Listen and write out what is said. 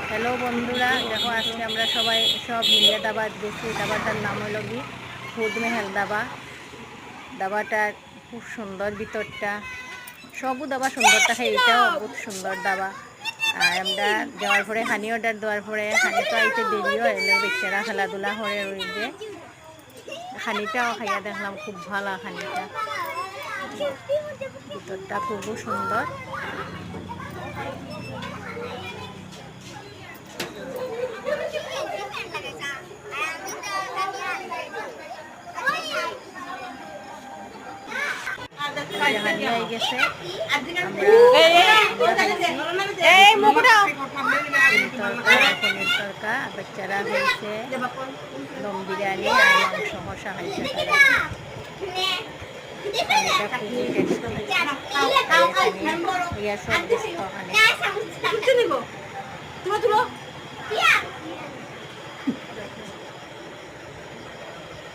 Hello বন্ধুরা, দেখো আজকে আমরা সবাই সব মিলিয়ে দাবা গেছি। দাবাটার নাম হলো কি ফুড মেহেল দাবা। দাবাটার খুব সুন্দর, ভিতরটা সবও দাবা সুন্দর থাকে, এটাও বহুত সুন্দর দাবা। আর আমরা যাওয়ার পরে হানি অর্ডার দেওয়ার পরে হানি তো আইতে দেরিও এলে বাচ্চারা খেলাধুলা করে রইছে। হানিটাও খাইয়া দেখলাম, খুব ভালো হানিটা, ভিতরটা খুবই সুন্দর। বাচ্চারা হয়েছে দম বিরিয়ানি আর মাংস কষা হয়েছে।